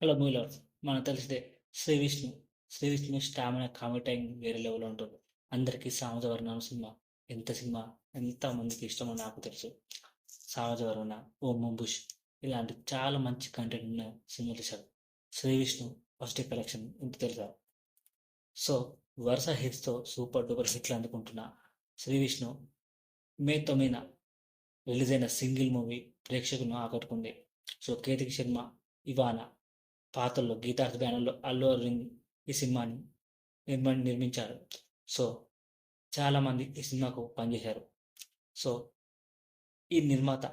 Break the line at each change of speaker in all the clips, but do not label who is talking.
Hello movie lovers. మనకు తెలిసిందే Sree Vishnu. Sree Vishnu stamina comedy time వేరే లెవెల్లో ఉంటుంది. అందరికీ సామజవర్ణం సినిమా ఎంత మందికి ఇష్టమో నాకు తెలుసు. సామజవర్ణ, ఓం బుష్ ఇలాంటి చాలా మంచి కంటెంట్ ఉన్న సినిమా తీశాడు Sree Vishnu. First day collection ఇంత తెలుసా? సో వరుస హిట్స్తో సూపర్ డూపర్ హిట్లు అందుకుంటున్న శ్రీ విష్ణు మే 9న రిలీజ్ అయిన సింగిల్ మూవీ ప్రేక్షకులను ఆకట్టుకుంది. సో కేతిక్ శర్మ, ఇవానా పాత్రలో గీతార్థ్ బ్యానర్లో అల్లు అరవింద్ ఈ సినిమాని నిర్మించారు. సో చాలామంది ఈ సినిమాకు పనిచేశారు. సో ఈ నిర్మాత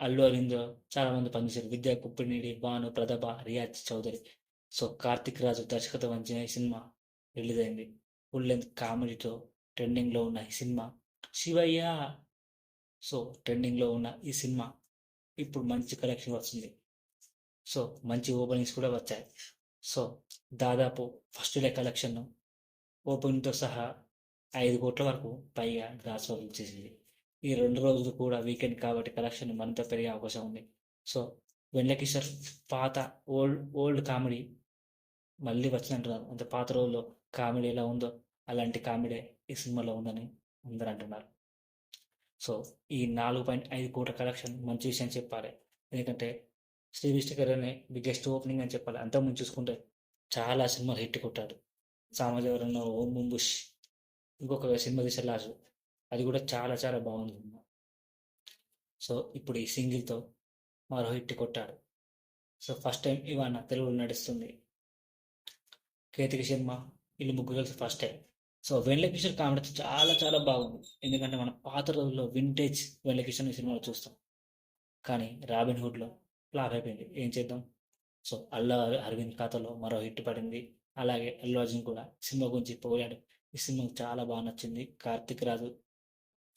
అల్లు అరవింద్ చాలామంది పనిచేశారు. విద్యా కుప్పినేడి, భాను ప్రదభ, రియాజ్ చౌదరి. సో కార్తిక్ రాజు దర్శకత్వం వహించిన ఈ సినిమా రిలీజ్ అయింది. ఫుల్ లెంత్ కామెడీతో ట్రెండింగ్లో ఉన్న ఈ సినిమా శివయ్య. సో ట్రెండింగ్లో ఉన్న ఈ సినిమా ఇప్పుడు మంచి కలెక్షన్ వస్తుంది. సో మంచి ఓపెనింగ్స్ కూడా వచ్చాయి. సో దాదాపు ఫస్ట్ డే కలెక్షన్ ఓపెనింగ్తో సహా 5 కోట్ల వరకు పైగా గ్రాస్ వసూలు చేసింది. ఈ 2 రోజులు కూడా వీకెండ్ కాబట్టి కలెక్షన్ మరింత పెరిగే అవకాశం ఉంది. సో వెంకటేశ్వర్ పాత ఓల్డ్ కామెడీ మళ్ళీ వచ్చిందంటున్నారు. అంటే పాత రోజుల్లో కామెడీ ఎలా ఉందో అలాంటి కామెడీ ఈ సినిమాలో ఉందని అందరూ అంటున్నారు. సో ఈ 4.5 కోట్ల కలెక్షన్ మంచి విషయం చెప్పాలి. ఎందుకంటే శ్రీ విష్ణు గారు బిగ్గెస్ట్ ఓపెనింగ్ అని చెప్పాలి. అంతకుముందు చూసుకుంటే చాలా సినిమాలు హిట్ కొట్టాడు. సామాజిక ఓం బుష్, ఇంకొక సినిమా తీసే లాసు, అది కూడా చాలా చాలా బాగుంది సినిమా. సో ఇప్పుడు ఈ సింగిల్తో మరో హిట్ కొట్టాడు. సో ఫస్ట్ టైం ఇవాళ తెలుగులో నడుస్తుంది. కేతిక శర్మ వీళ్ళు ముగ్గురు కలిసి first time. So Venkateshwar comedy చాలా చాలా బాగుంది. ఎందుకంటే మన పాత రోజుల్లో వింటేజ్ వెంకటేశ్వర్ ఈ సినిమాలో చూస్తాం. కానీ రాబిన్ హుడ్లో ఫ్లాప్ అయిపోయింది. ఏం చేద్దాం? సో అల్లు అరవింద్ ఖాతాలో మరో హిట్ పడింది. అలాగే అల్లు అర్జున్ కూడా సినిమా గురించి పోయాడు. ఈ సినిమా చాలా బాగా నచ్చింది. కార్తిక్ రాజు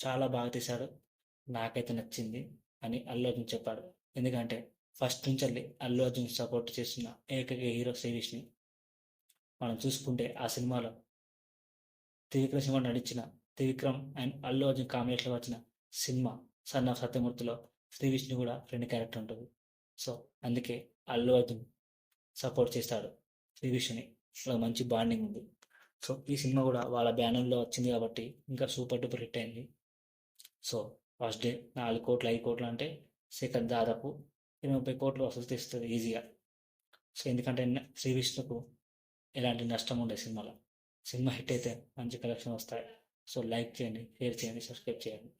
చాలా బాగా తీశాడు, నాకైతే నచ్చింది అని అల్లు అర్జున్ చెప్పాడు. ఎందుకంటే ఫస్ట్ నుంచి అల్లు అర్జున్ సపోర్ట్ చేస్తున్న ఏకైక హీరో శ్రీ విష్ణు. మనం చూసుకుంటే ఆ సినిమాలో త్రివిక్రమ్ సినిమా నడిచిన త్రివిక్రమ్ అండ్ అల్లు అర్జున్ కాంబినేషన్లో వచ్చిన సినిమా సన్ ఆఫ్ సత్యమూర్తిలో శ్రీ విష్ణు కూడా ఫ్రెండ్ క్యారెక్టర్ ఉంటుంది. సో అందుకే అల్లు అర్జున్ సపోర్ట్ చేస్తాడు శ్రీ విష్ణుని. మంచి బాండింగ్ ఉంది. సో ఈ సినిమా కూడా వాళ్ళ బ్యానర్లో వచ్చింది కాబట్టి ఇంకా సూపర్ డూపర్ హిట్ అయింది. సో ఫస్ట్ డే 4 కోట్లు 5 కోట్లు అంటే సెకండ్ దాదాపు 30 కోట్లు వసూలు తీస్తుంది ఈజీగా. సో ఎందుకంటే శ్రీ విష్ణుకు ఎలాంటి నష్టం ఉండే సినిమాలో. సినిమా హిట్ అయితే మంచి కలెక్షన్ వస్తాయి. సో లైక్ చేయండి, షేర్ చేయండి, సబ్స్క్రైబ్ చేయండి.